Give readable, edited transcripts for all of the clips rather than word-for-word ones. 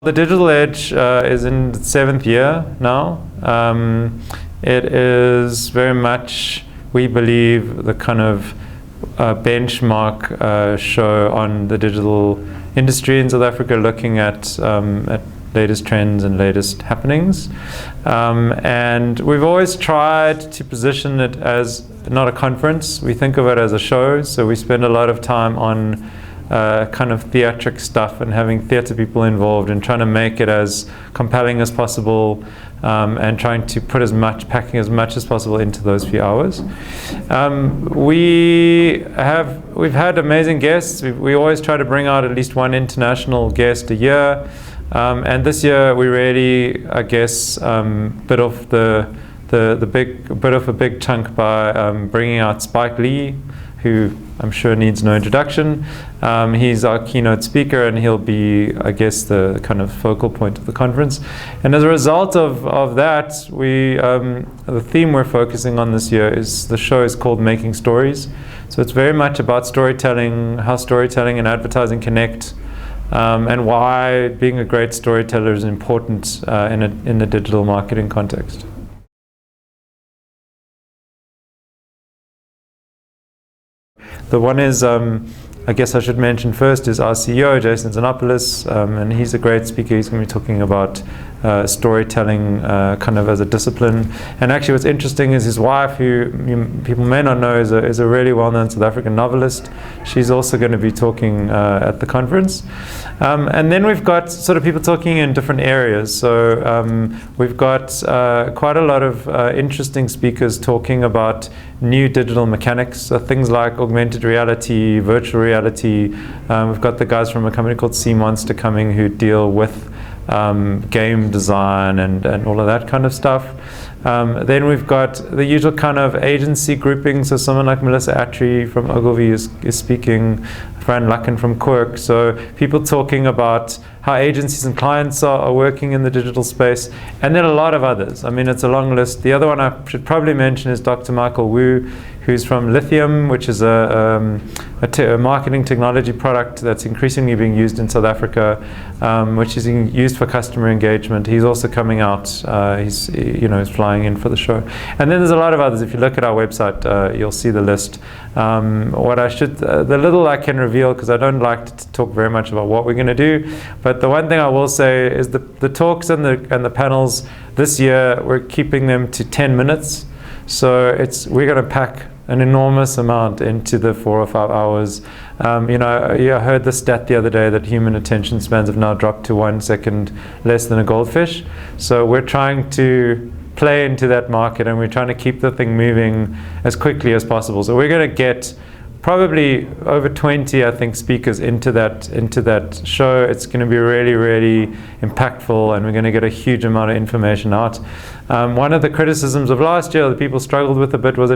The Digital Edge is in its 7th year now. It is very much, we believe, the kind of benchmark show on the digital industry in South Africa, looking at latest trends and latest happenings. And we've always tried to position it as not a conference. We think of it as a show, so we spend a lot of time on kind of theatric stuff and having theatre people involved and trying to make it as compelling as possible, and trying to put packing as much as possible into those few hours. We've had amazing guests. We always try to bring out at least one international guest a year, and this year we really, I guess, bit off a big chunk by bringing out Spike Lee, who I'm sure needs no introduction. He's our keynote speaker, and he'll be, I guess, the kind of focal point of the conference. And as a result of that, the theme we're focusing on this year is, the show is called Making Stories. So it's very much about storytelling, how storytelling and advertising connect, and why being a great storyteller is important in the digital marketing context. The one is, I guess I should mention first, is our CEO, Jason Xenopoulos, and he's a great speaker. He's going to be talking about storytelling kind of as a discipline. And actually what's interesting is his wife, who people may not know, is a really well-known South African novelist. She's also going to be talking at the conference. And then we've got sort of people talking in different areas. So we've got quite a lot of interesting speakers talking about new digital mechanics, so things like augmented reality, virtual reality. We've got the guys from a company called Sea Monster coming, who deal with game design and all of that kind of stuff. Then we've got the usual kind of agency grouping, so someone like Melissa Attree from Ogilvy is speaking, Fran Lucken from Quirk, so people talking about how agencies and clients are working in the digital space, and then a lot of others. I mean, it's a long list. The other one I should probably mention is Dr. Michael Wu, who's from Lithium, which is a marketing technology product that's increasingly being used in South Africa, which is used for customer engagement. He's also coming out. He's flying in for the show. And then there's a lot of others. If you look at our website, you'll see the list. The little I can reveal, because I don't like to talk very much about what we're going to do, but the one thing I will say is the talks and the panels this year, we're keeping them to 10 minutes. So we're going to pack an enormous amount into the 4 or 5 hours. I heard the stat the other day that human attention spans have now dropped to 1 second less than a goldfish. So we're trying to play into that market, and we're trying to keep the thing moving as quickly as possible. So we're going to get probably over 20, I think, speakers into that show. It's going to be really, really impactful, and we're going to get a huge amount of information out. One of the criticisms of last year that people struggled with a bit was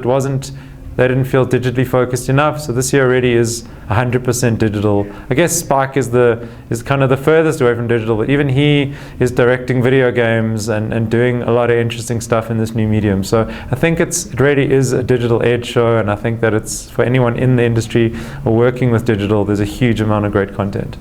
they didn't feel digitally focused enough. So this year already is 100% digital. I guess Spike is kind of the furthest away from digital, but even he is directing video games and doing a lot of interesting stuff in this new medium. So I think it really is a digital edge show, and I think that it's for anyone in the industry or working with digital, there's a huge amount of great content.